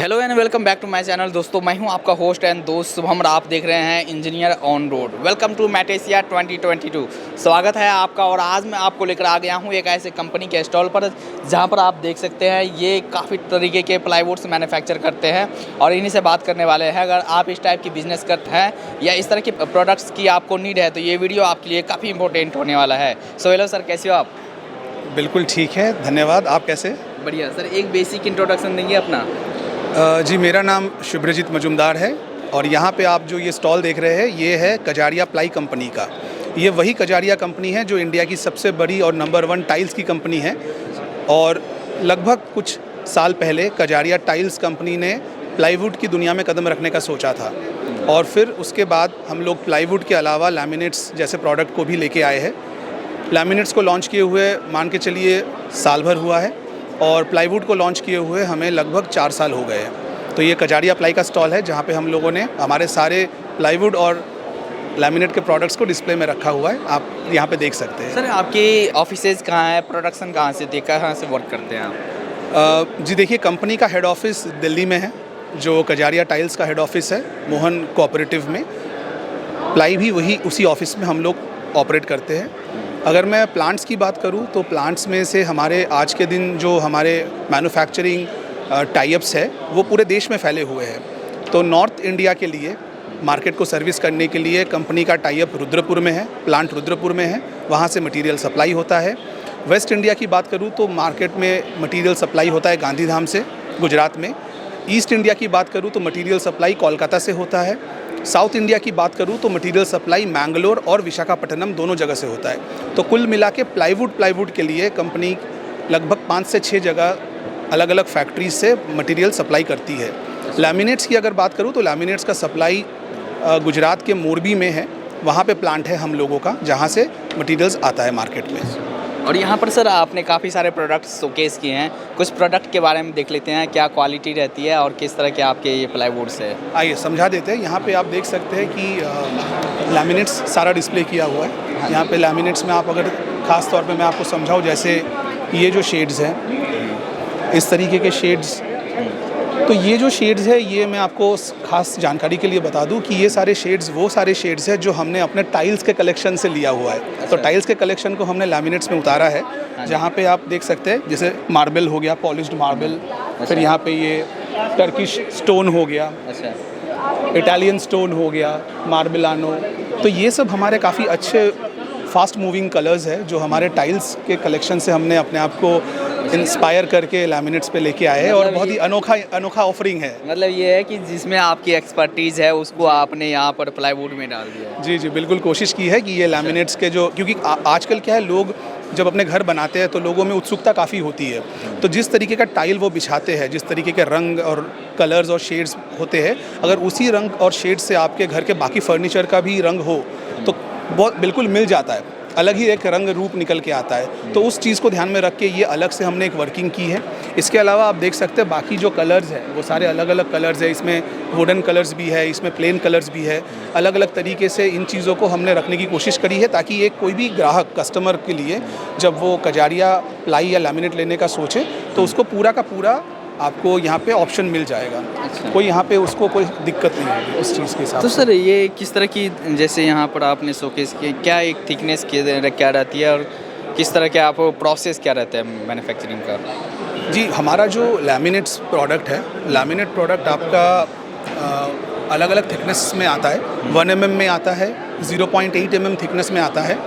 Hello and welcome back to my channel. दोस्तों मैं हूं आपका होस्ट एंड दोस्त शुभम और आप देख रहे हैं engineer on road. Welcome to मैटेशिया 2022। स्वागत है आपका। और आज मैं आपको लेकर आ गया हूं एक ऐसे कंपनी के स्टॉल पर जहां पर आप देख सकते हैं ये काफ़ी तरीके के प्लाईवुड्स मैन्युफैक्चर करते हैं और इन्हीं से बात करने वाले हैं। अगर आप इस टाइप की बिजनेस करते हैं या इस तरह के प्रोडक्ट्स की आपको नीड है तो ये वीडियो आपके लिए काफ़ी इंपॉर्टेंट होने वाला है। सो हेलो सर, कैसे हो आप? बिल्कुल ठीक है, धन्यवाद। आप कैसे? बढ़िया सर। एक बेसिक इंट्रोडक्शन देंगे अपना? जी, मेरा नाम शुभ्रजीत मजुमदार है और यहाँ पे आप जो ये स्टॉल देख रहे हैं ये है कजारिया प्लाई कंपनी का। ये वही कजारिया कंपनी है जो इंडिया की सबसे बड़ी और नंबर 1 टाइल्स की कंपनी है। और लगभग कुछ साल पहले कजारिया टाइल्स कंपनी ने प्लाईवुड की दुनिया में कदम रखने का सोचा था और फिर उसके बाद हम लोग प्लाईवुड के अलावा लैमिनेट्स जैसे प्रोडक्ट को भी लेके आए हैं। लैमिनेट्स को लॉन्च किए हुए मान के चलिए साल भर हुआ है और प्लाईवुड को लॉन्च किए हुए हमें लगभग 4 साल हो गए हैं। तो ये कजारिया प्लाई का स्टॉल है जहाँ पे हम लोगों ने हमारे सारे प्लाईवुड और लैमिनेट के प्रोडक्ट्स को डिस्प्ले में रखा हुआ है। आप यहाँ पे देख सकते हैं। सर आपकी ऑफिसेज कहाँ है, प्रोडक्शन कहाँ से कहाँ से वर्क करते हैं आप? जी देखिए, कंपनी का हेड ऑफिस दिल्ली में है जो कजारिया टाइल्स का हेड ऑफिस है मोहन कोऑपरेटिव में। प्लाई भी वही उसी ऑफिस में हम लोग ऑपरेट करते हैं। अगर मैं प्लांट्स की बात करूं तो प्लांट्स में से हमारे आज के दिन जो हमारे मैन्युफैक्चरिंग टाई-अप्स है वो पूरे देश में फैले हुए हैं। तो नॉर्थ इंडिया के लिए मार्केट को सर्विस करने के लिए कंपनी का टाई-अप रुद्रपुर में है, प्लांट रुद्रपुर में है, वहाँ से मटेरियल सप्लाई होता है। वेस्ट इंडिया की बात करूँ तो मार्केट में मटेरियल सप्लाई होता है गांधीधाम से गुजरात में। ईस्ट इंडिया की बात करूँ तो मटेरियल सप्लाई कोलकाता से होता है। साउथ इंडिया की बात करूँ तो मटेरियल सप्लाई मैंगलोर और विशाखापट्टनम दोनों जगह से होता है। तो कुल मिला के प्लाईवुड के लिए कंपनी लगभग 5 से 6 जगह अलग अलग फैक्ट्रीज से मटेरियल सप्लाई करती है। लैमिनेट्स की अगर बात करूँ तो लैमिनेट्स का सप्लाई गुजरात के मोरबी में है, वहाँ पे प्लांट है हम लोगों का जहाँ से मटेरियल्स आता है मार्केट में। और यहाँ पर सर आपने काफ़ी सारे प्रोडक्ट्स शोकेस किए हैं, कुछ प्रोडक्ट के बारे में देख लेते हैं, क्या क्वालिटी रहती है और किस तरह के आपके ये प्लाईवुड्स है। आइए समझा देते हैं। यहाँ पे आप देख सकते हैं कि लैमिनेट्स सारा डिस्प्ले किया हुआ है। यहाँ पे लैमिनेट्स में आप अगर ख़ास तौर पे मैं आपको समझाऊँ, जैसे ये जो शेड्स हैं, इस तरीके के शेड्स, तो ये जो शेड्स है ये मैं आपको खास जानकारी के लिए बता दूं कि ये सारे शेड्स वो सारे शेड्स हैं जो हमने अपने टाइल्स के कलेक्शन से लिया हुआ है। तो टाइल्स के कलेक्शन को हमने लैमिनेट्स में उतारा है, जहाँ पे आप देख सकते हैं जैसे मार्बल हो गया, पॉलिश्ड मार्बल, फिर यहाँ पे ये टर्किश स्टोन हो गया, इटालियन स्टोन हो गया, मार्बलानो। तो ये सब हमारे काफ़ी अच्छे फास्ट मूविंग कलर्स है जो हमारे टाइल्स के कलेक्शन से हमने अपने आप को इंस्पायर करके लैमिनेट्स पे लेके आए हैं। और बहुत ही अनोखा ऑफरिंग है। मतलब ये है कि जिसमें आपकी एक्सपर्टीज़ है उसको आपने यहाँ पर प्लाईवुड में डाल दिया है। जी जी, बिल्कुल कोशिश की है कि ये लैमिनेट्स के जो, क्योंकि आजकल क्या है, लोग जब अपने घर बनाते हैं तो लोगों में उत्सुकता काफ़ी होती है। तो जिस तरीके का टाइल वो बिछाते हैं, जिस तरीके के रंग और कलर्स और शेड्स होते हैं, अगर उसी रंग और शेड से आपके घर के बाकी फर्नीचर का भी रंग हो तो बहुत बिल्कुल मिल जाता है, अलग ही एक रंग रूप निकल के आता है। तो उस चीज़ को ध्यान में रख के ये अलग से हमने एक वर्किंग की है। इसके अलावा आप देख सकते हैं बाकी जो कलर्स हैं वो सारे अलग अलग कलर्स है। इसमें वुडन कलर्स भी है, इसमें प्लेन कलर्स भी है। अलग अलग तरीके से इन चीज़ों को हमने रखने की कोशिश करी है ताकि एक कोई भी ग्राहक कस्टमर के लिए जब वो कजारिया प्लाई या लैमिनेट लेने का सोचे तो उसको पूरा का पूरा आपको यहाँ पे ऑप्शन मिल जाएगा। कोई यहाँ पे उसको कोई दिक्कत नहीं होगी उस चीज़ के साथ। तो सर ये किस तरह की, जैसे यहाँ पर आपने शोकेस किए, क्या एक थिकनेस क्या रहती है और किस तरह के आप प्रोसेस क्या रहता है मैन्युफैक्चरिंग का? जी, हमारा जो लैमिनेट्स प्रोडक्ट है, लैमिनेट प्रोडक्ट आपका अलग अलग थिकनेस में आता है। 1 mm में आता है, 0.8 mm थिकनेस में आता है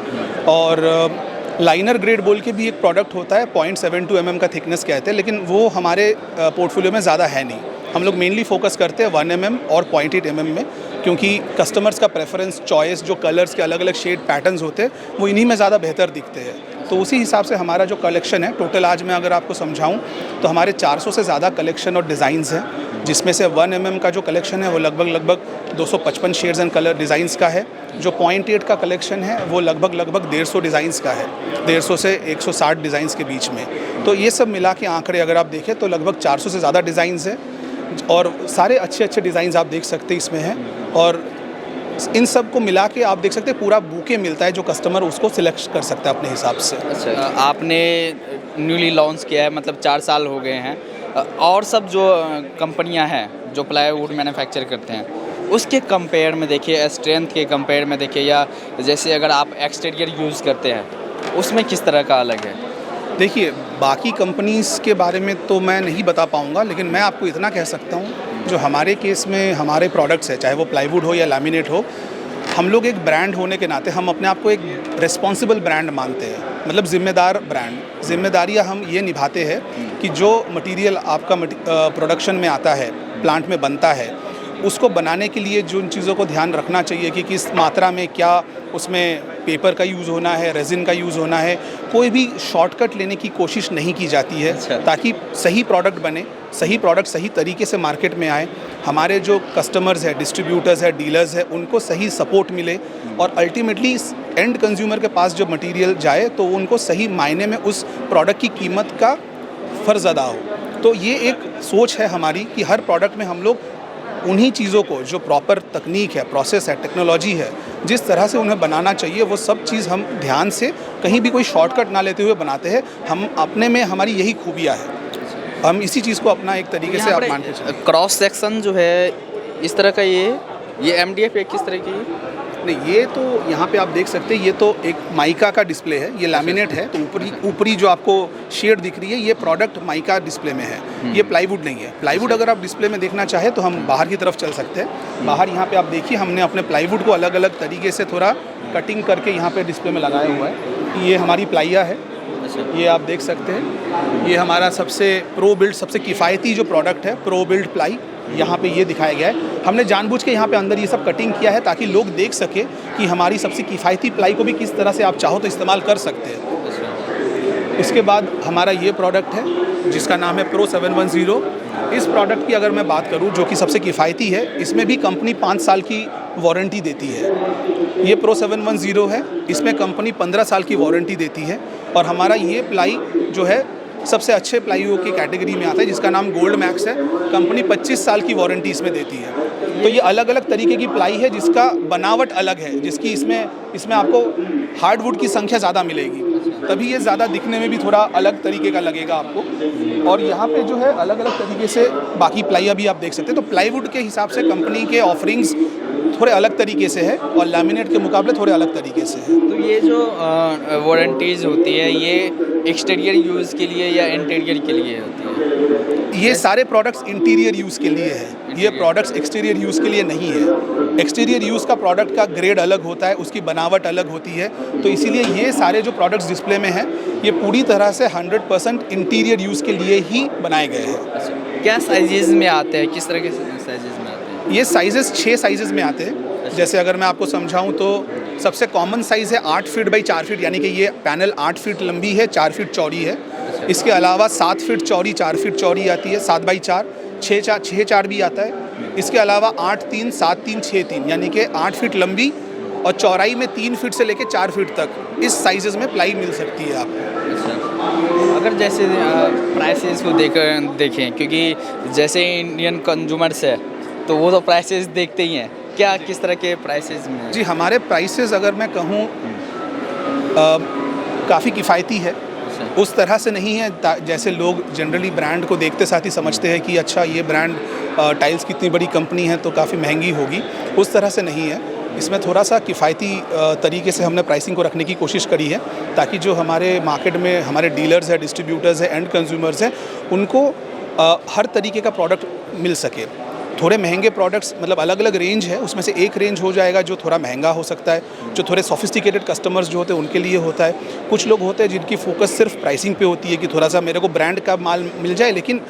और लाइनर ग्रेड बोल के भी एक प्रोडक्ट होता है, 0.72 mm का थिकनेस कहते हैं, लेकिन वो हमारे पोर्टफोलियो में ज़्यादा है नहीं। हम लोग मेनली फोकस करते हैं 1 mm और 0.8 mm में, क्योंकि कस्टमर्स का प्रेफरेंस, चॉइस, जो कलर्स के अलग अलग शेड पैटर्न्स होते हैं वो इन्हीं में ज़्यादा बेहतर दिखते हैं। तो उसी हिसाब से हमारा जो कलेक्शन है टोटल, आज मैं अगर आपको समझाऊं तो हमारे 400 से ज़्यादा कलेक्शन और डिज़ाइंस हैं, जिसमें से 1 mm का जो कलेक्शन है वो लगभग 255 शेड्स एंड कलर डिज़ाइंस का है। जो 0.8 का कलेक्शन है वो लगभग 150 डिज़ाइंस का है, 150 से 160 डिज़ाइंस के बीच में। तो ये सब मिला के आंकड़े अगर आप देखें तो लगभग 400 से ज़्यादा डिज़ाइंस है और सारे अच्छे डिज़ाइंस आप देख सकते हैं इसमें हैं। और इन सब को मिला के आप देख सकते हैं पूरा बुके मिलता है, जो कस्टमर उसको सिलेक्ट कर सकता है अपने हिसाब से। अच्छा, आपने न्यूली लॉन्च किया है, मतलब 4 साल हो गए हैं। और सब जो कंपनियां हैं जो प्लाईवुड मैन्युफैक्चर करते हैं, उसके कंपेयर में देखिए, स्ट्रेंथ के कंपेयर में देखिए, या जैसे अगर आप एक्सटीरियर यूज़ करते हैं उसमें किस तरह का अलग है? देखिए, बाकी कंपनीज़ के बारे में तो मैं नहीं बता पाऊँगा, लेकिन मैं आपको इतना कह सकता हूँ, जो हमारे केस में हमारे प्रोडक्ट्स है, चाहे वो प्लाईवुड हो या लैमिनेट हो, हम लोग एक ब्रांड होने के नाते हम अपने आप को एक रिस्पॉन्सिबल ब्रांड मानते हैं, मतलब ज़िम्मेदार ब्रांड। ज़िम्मेदारियाँ हम ये निभाते हैं कि जो मटेरियल आपका प्रोडक्शन में आता है, प्लांट में बनता है, उसको बनाने के लिए जो उन चीज़ों को ध्यान रखना चाहिए कि किस मात्रा में क्या उसमें पेपर का यूज़ होना है, रेजिन का यूज़ होना है, कोई भी शॉर्टकट लेने की कोशिश नहीं की जाती है। अच्छा। ताकि सही प्रोडक्ट बने, सही प्रोडक्ट सही तरीके से मार्केट में आए, हमारे जो कस्टमर्स हैं, डिस्ट्रीब्यूटर्स हैं, डीलर्स हैं, उनको सही सपोर्ट मिले और अल्टीमेटली एंड कंज्यूमर के पास जब मटेरियल जाए तो उनको सही मायने में उस प्रोडक्ट की कीमत का फ़र्ज़ अदा हो। तो ये एक सोच है हमारी कि हर प्रोडक्ट में हम लोग उन्हीं चीज़ों को, जो प्रॉपर तकनीक है, प्रोसेस है, टेक्नोलॉजी है, जिस तरह से उन्हें बनाना चाहिए, वो सब चीज़ हम ध्यान से कहीं भी कोई शॉर्टकट ना लेते हुए बनाते हैं। हम अपने में हमारी यही खूबियाँ है, हम इसी चीज़ को अपना एक तरीके से आप मान के चलें। क्रॉस सेक्शन जो है इस तरह का, ये MDF किस तरह की है? नहीं, ये तो यहाँ पे आप देख सकते हैं, ये तो एक माइका का डिस्प्ले है, ये लैमिनेट है, तो ऊपरी जो आपको शेड दिख रही है, ये प्रोडक्ट माइका डिस्प्ले में है, ये प्लाईवुड नहीं है। प्लाईवुड अगर आप डिस्प्ले में देखना चाहें तो हम बाहर की तरफ चल सकते हैं। बाहर यहाँ पे आप देखिए, हमने अपने प्लाईवुड को अलग अलग तरीके से थोड़ा कटिंग करके यहाँ पे डिस्प्ले में लगाया हुआ है। ये हमारी प्लाइया है, ये आप देख सकते हैं। ये हमारा सबसे प्रो बिल्ड, सबसे किफ़ायती जो प्रोडक्ट है, प्रो बिल्ड प्लाई, यहाँ पे ये दिखाया गया है। हमने जानबूझ के यहाँ पे अंदर ये सब कटिंग किया है ताकि लोग देख सके कि हमारी सबसे किफ़ायती प्लाई को भी किस तरह से आप चाहो तो इस्तेमाल कर सकते हैं। इसके बाद हमारा ये प्रोडक्ट है जिसका नाम है प्रो 710। इस प्रोडक्ट की अगर मैं बात करूँ, जो कि सबसे किफ़ायती है, इसमें भी कंपनी 5 साल की वारंटी देती है। ये प्रो 710 है, इसमें कंपनी 15 साल की वारंटी देती है। और हमारा ये प्लाई जो है सबसे अच्छे प्लाईवुड की कैटेगरी में आता है, जिसका नाम गोल्ड मैक्स है। कंपनी 25 साल की वारंटी इसमें देती है। तो ये अलग अलग तरीके की प्लाई है जिसका बनावट अलग है, जिसकी इसमें आपको हार्डवुड की संख्या ज़्यादा मिलेगी, तभी ये ज़्यादा दिखने में भी थोड़ा अलग तरीके का लगेगा आपको। और यहाँ पे जो है अलग अलग तरीके से बाकी प्लाइयाँ भी आप देख सकते हैं। तो प्लाईवुड के हिसाब से कंपनी के ऑफरिंग्स थोड़े अलग तरीके से है और लैमिनेट के मुकाबले थोड़े अलग तरीके से है। तो ये जो वारंटीज़ होती है, ये एक्सटीरियर यूज़ के लिए या इंटीरियर के लिए होती है? ये सारे प्रोडक्ट्स इंटीरियर यूज़ के लिए है, ये प्रोडक्ट्स एक्सटीरियर यूज़ के लिए नहीं है। एक्सटीरियर यूज़ का प्रोडक्ट का ग्रेड अलग होता है, उसकी बनावट अलग होती है। तो इसीलिए ये सारे जो प्रोडक्ट्स डिस्प्ले में हैं, ये पूरी तरह से 100% इंटीरियर यूज़ के लिए ही बनाए गए हैं। क्या साइजेज़ में आते हैं, किस तरह के साइजेज़ में आते हैं? ये साइजेस 6 साइजेस में आते हैं। जैसे अगर मैं आपको समझाऊं तो सबसे कॉमन साइज़ है 8 फीट बाई 4 फीट, यानी कि ये पैनल 8 फीट लंबी है, 4 फीट चौड़ी है। इसके अलावा 7 फीट चौड़ी, 4 फीट चौड़ी आती है, 7 बाई 4, 6 भी आता है। इसके अलावा 8 3, 7 3, 6 3, यानी कि 8 फीट लंबी और चौड़ाई में 3 फीट से लेकर 4 फीट तक इस साइजेस में प्लाई मिल सकती है आपको। अगर जैसे प्राइसेस को देखें, क्योंकि जैसे इंडियन कंज्यूमर्स है तो वो तो प्राइसेस देखते ही हैं, क्या किस तरह के प्राइसेस में? जी, हमारे प्राइसेस अगर मैं कहूँ काफ़ी किफ़ायती है, उस तरह से नहीं है जैसे लोग जनरली ब्रांड को देखते साथ ही समझते हैं कि अच्छा ये ब्रांड टाइल्स की इतनी बड़ी कंपनी है तो काफ़ी महंगी होगी। उस तरह से नहीं है, इसमें थोड़ा सा किफ़ायती तरीके से हमने प्राइसिंग को रखने की कोशिश करी है ताकि जो हमारे मार्केट में हमारे डीलर्स हैं, डिस्ट्रीब्यूटर्स हैं, एंड कंज्यूमर्स हैं, उनको हर तरीके का प्रोडक्ट मिल सके। थोड़े महंगे प्रोडक्ट्स, मतलब अलग अलग रेंज है, उसमें से एक रेंज हो जाएगा जो थोड़ा महंगा हो सकता है, जो थोड़े सोफिस्टिकेटेड कस्टमर्स जो होते हैं उनके लिए होता है। कुछ लोग होते हैं जिनकी फोकस सिर्फ प्राइसिंग पे होती है कि थोड़ा सा मेरे को ब्रांड का माल मिल जाए लेकिन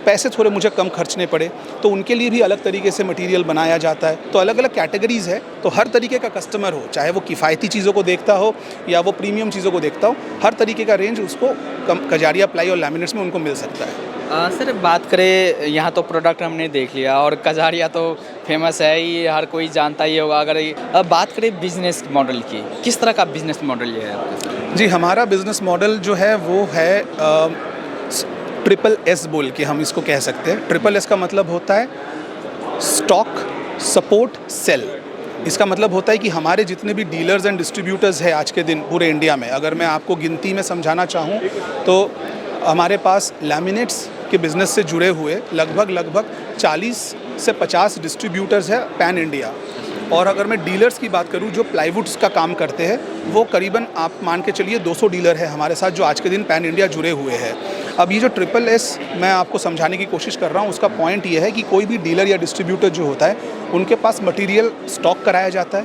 पैसे थोड़े मुझे कम खर्चने पड़े, तो उनके लिए भी अलग तरीके से मटेरियल बनाया जाता है। तो अलग अलग कैटेगरीज़ है, तो हर तरीके का कस्टमर हो, चाहे वो किफ़ायती चीज़ों को देखता हो या वो प्रीमियम चीज़ों को देखता हो, हर तरीके का रेंज उसको कजारिया प्लाई और लैमिनेट्स में उनको मिल सकता है। सर, बात करें, यहाँ तो प्रोडक्ट हमने देख लिया और कजारिया तो फेमस है ही, हर कोई जानता ही होगा। अगर अब बात करें बिजनेस मॉडल की, किस तरह का बिजनेस मॉडल है आपका? जी, हमारा बिजनेस मॉडल जो है वो है SSS बोल के हम इसको कह सकते हैं। SSS का मतलब होता है स्टॉक, सपोर्ट, सेल। इसका मतलब होता है कि हमारे जितने भी डीलर्स एंड डिस्ट्रीब्यूटर्स हैं आज के दिन पूरे इंडिया में, अगर मैं आपको गिनती में समझाना चाहूँ तो हमारे पास लैमिनेट्स के बिज़नेस से जुड़े हुए लगभग 40 से 50 डिस्ट्रीब्यूटर्स हैं पैन इंडिया। और अगर मैं डीलर्स की बात करूं जो प्लाईवुड्स का काम करते हैं, वो करीबन आप मान के चलिए 200 डीलर है हमारे साथ जो आज के दिन पैन इंडिया जुड़े हुए हैं। अब ये जो ट्रिपल एस मैं आपको समझाने की कोशिश कर रहा हूँ, उसका पॉइंट ये है कि कोई भी डीलर या डिस्ट्रीब्यूटर जो होता है उनके पास मटीरियल स्टॉक कराया जाता है,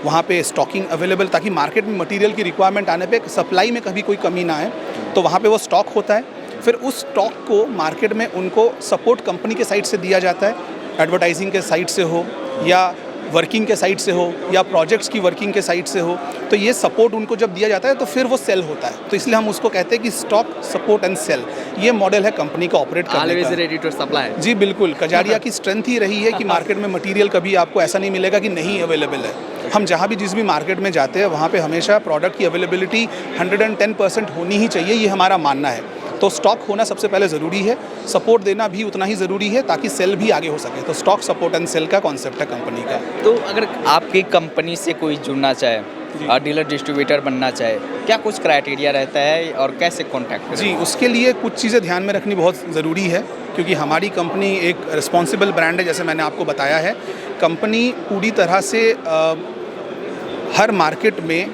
वहाँ पे स्टॉकिंग अवेलेबल, ताकि मार्केट में मटीरियल की रिक्वायरमेंट आने पे सप्लाई में कभी कोई कमी ना आए, तो वहाँ पे वो स्टॉक होता है। फिर उस स्टॉक को मार्केट में उनको सपोर्ट कंपनी के साइड से दिया जाता है, एडवर्टाइजिंग के साइड से हो या वर्किंग के साइड से हो या प्रोजेक्ट्स की वर्किंग के साइड से हो, तो ये सपोर्ट उनको जब दिया जाता है तो फिर वो सेल होता है। तो इसलिए हम उसको कहते हैं कि स्टॉक, सपोर्ट एंड सेल, ये मॉडल है कंपनी का ऑपरेट करने का। Always ready to supply. जी बिल्कुल, कजारिया की स्ट्रेंथ ही रही है कि मार्केट में मटेरियल कभी आपको ऐसा नहीं मिलेगा कि नहीं अवेलेबल है। हम जहाँ भी जिस भी मार्केट में जाते हैं वहाँ पे हमेशा प्रोडक्ट की अवेलेबिलिटी 110% होनी ही चाहिए, ये हमारा मानना है। तो स्टॉक होना सबसे पहले ज़रूरी है, सपोर्ट देना भी उतना ही ज़रूरी है ताकि सेल भी आगे हो सके। तो स्टॉक, सपोर्ट एंड सेल का कॉन्सेप्ट है कंपनी का। तो अगर आपकी कंपनी से कोई जुड़ना चाहे और डीलर डिस्ट्रीब्यूटर बनना चाहे, क्या कुछ क्राइटेरिया रहता है और कैसे कॉन्टैक्ट करें? जी, उसके लिए कुछ चीज़ें ध्यान में रखनी बहुत ज़रूरी है, क्योंकि हमारी कंपनी एक रिस्पॉन्सिबल ब्रांड है। जैसे मैंने आपको बताया है, कंपनी पूरी तरह से हर मार्केट में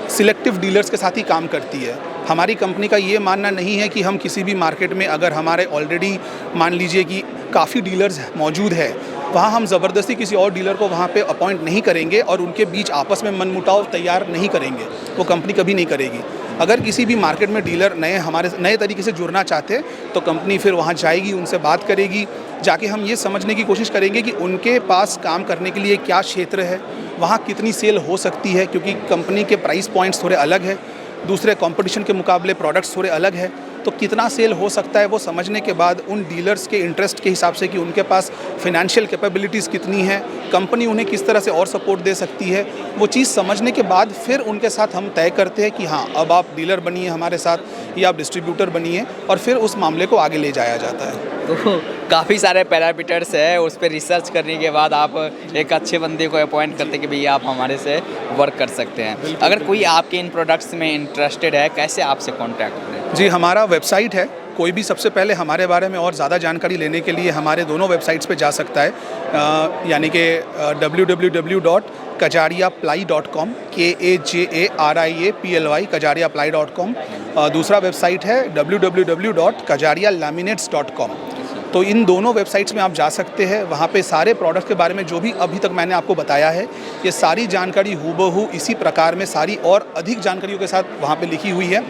सिलेक्टिव डीलर्स के साथ ही काम करती है। हमारी कंपनी का ये मानना नहीं है कि हम किसी भी मार्केट में अगर हमारे ऑलरेडी मान लीजिए कि काफ़ी डीलर्स मौजूद है, वहाँ हम ज़बरदस्ती किसी और डीलर को वहाँ पे अपॉइंट नहीं करेंगे और उनके बीच आपस में मनमुटाव तैयार नहीं करेंगे, वो कंपनी कभी नहीं करेगी। अगर किसी भी मार्केट में डीलर हमारे नए तरीके से जुड़ना चाहते हैं तो कंपनी फिर वहाँ जाएगी, उनसे बात करेगी, जाके हम ये समझने की कोशिश करेंगे कि उनके पास काम करने के लिए क्या क्षेत्र है, वहाँ कितनी सेल हो सकती है, क्योंकि कंपनी के प्राइस पॉइंट्स थोड़े अलग है, दूसरे कंपटीशन के मुकाबले प्रोडक्ट्स थोड़े अलग है, तो कितना सेल हो सकता है वो समझने के बाद उन डीलर्स के इंटरेस्ट के हिसाब से कि उनके पास फिनेंशियल कैपेबिलिटीज़ कितनी है, कंपनी उन्हें किस तरह से और सपोर्ट दे सकती है, वो चीज़ समझने के बाद फिर उनके साथ हम तय करते हैं कि हाँ, अब आप डीलर बनिए हमारे साथ या आप डिस्ट्रीब्यूटर बनिए, और फिर उस मामले को आगे ले जाया जाता है। तो काफ़ी सारे पैरामीटर्स है, उस पर रिसर्च करने के बाद आप एक अच्छे बंदे को अपॉइंट करते हैं कि भैया आप हमारे से वर्क कर सकते हैं। अगर कोई आपके इन प्रोडक्ट्स में इंटरेस्टेड है, कैसे आपसे कॉन्टैक्ट करें? जी, हमारा वेबसाइट है, कोई भी सबसे पहले हमारे बारे में और ज़्यादा जानकारी लेने के लिए हमारे दोनों वेबसाइट्स पे जा सकता है, यानी कि www.kajariaply.com KAJARIAPLY kajariaply.com। दूसरा वेबसाइट है www.kajarialaminates.com। तो इन दोनों वेबसाइट्स में आप जा सकते हैं, वहाँ पे सारे प्रोडक्ट के बारे में जो भी अभी तक मैंने आपको बताया है, ये सारी जानकारी हूबहू इसी प्रकार में सारी और अधिक जानकारियों के साथ वहाँ पे लिखी हुई है।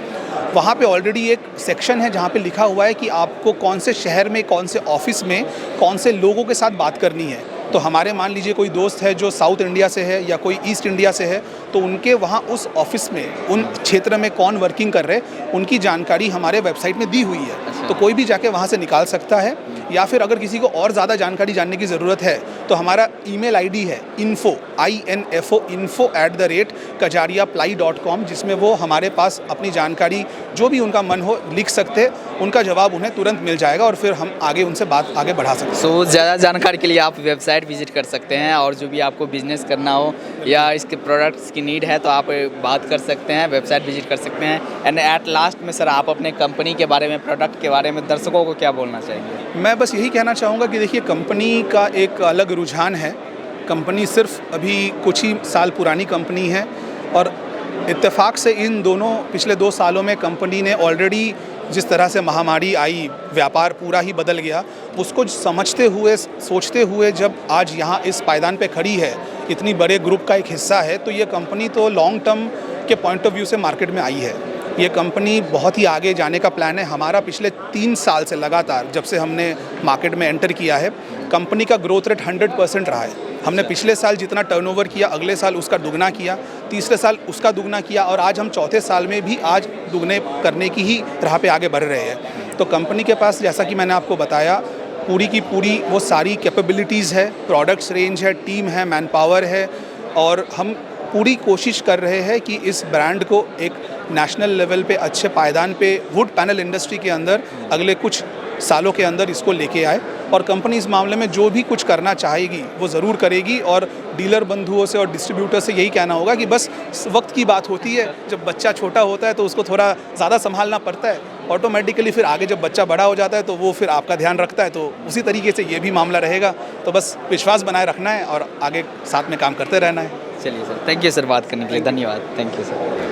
वहाँ पे ऑलरेडी एक सेक्शन है जहाँ पे लिखा हुआ है कि आपको कौन से शहर में, कौन से ऑफिस में, कौन से लोगों के साथ बात करनी है। तो हमारे मान लीजिए कोई दोस्त है जो साउथ इंडिया से है या कोई ईस्ट इंडिया से है, तो उनके वहाँ उस ऑफिस में, उन क्षेत्र में कौन वर्किंग कर रहे, उनकी जानकारी हमारे वेबसाइट में दी हुई है। तो कोई भी जाके वहाँ से निकाल सकता है, या फिर अगर किसी को और ज़्यादा जानकारी जानने की ज़रूरत है तो हमारा ईमेल आईडी है info@kajariaply.com, जिसमें वो हमारे पास अपनी जानकारी जो भी उनका मन हो लिख सकते हैं, उनका जवाब उन्हें तुरंत मिल जाएगा और फिर हम आगे उनसे बात आगे बढ़ा सकते हैं। सो ज़्यादा जानकारी के लिए आप वेबसाइट विजिट कर सकते हैं, और जो भी आपको बिजनेस करना हो या इसके प्रोडक्ट्स की नीड है तो आप बात कर सकते हैं, वेबसाइट विजिट कर सकते हैं। एंड एट लास्ट में सर, आप अपने कंपनी के बारे में, प्रोडक्ट के बारे में दर्शकों को क्या बोलना चाहेंगे? मैं बस यही कहना चाहूँगा कि देखिए, कंपनी का एक अलग रुझान है। कंपनी सिर्फ अभी कुछ ही साल पुरानी कंपनी है, और इत्तेफाक से इन दोनों पिछले 2 सालों में कंपनी ने ऑलरेडी जिस तरह से महामारी आई, व्यापार पूरा ही बदल गया, उसको समझते हुए, सोचते हुए जब आज यहाँ इस पायदान पे खड़ी है, इतनी बड़े ग्रुप का एक हिस्सा है, तो ये कंपनी तो लॉन्ग टर्म के पॉइंट ऑफ व्यू से मार्केट में आई है। ये कंपनी बहुत ही आगे जाने का प्लान है हमारा। पिछले 3 साल से लगातार जब से हमने मार्केट में एंटर किया है, कंपनी का ग्रोथ रेट 100% रहा है। हमने पिछले साल जितना टर्नओवर किया, अगले साल उसका दुगना किया, तीसरे साल उसका दुगना किया, और आज हम चौथे साल में भी आज दुगने करने की ही राह पे आगे बढ़ रहे हैं। तो कंपनी के पास, जैसा कि मैंने आपको बताया, पूरी की पूरी वो सारी कैपेबिलिटीज़ है, प्रोडक्ट्स रेंज है, टीम है, मैन पावर है, और हम पूरी कोशिश कर रहे हैं कि इस ब्रांड को एक नेशनल लेवल पे अच्छे पायदान पे वुड पैनल इंडस्ट्री के अंदर अगले कुछ सालों के अंदर इसको लेके आए। और कंपनी इस मामले में जो भी कुछ करना चाहेगी वो ज़रूर करेगी। और डीलर बंधुओं से और डिस्ट्रीब्यूटर से यही कहना होगा कि बस वक्त की बात होती है, जब बच्चा छोटा होता है तो उसको थोड़ा ज़्यादा संभालना पड़ता है, ऑटोमेटिकली फिर आगे जब बच्चा बड़ा हो जाता है तो वो फिर आपका ध्यान रखता है। तो उसी तरीके से ये भी मामला रहेगा। तो बस विश्वास बनाए रखना है और आगे साथ में काम करते रहना है। चलिए सर, थैंक यू सर, बात करने के लिए धन्यवाद। Thank you sir.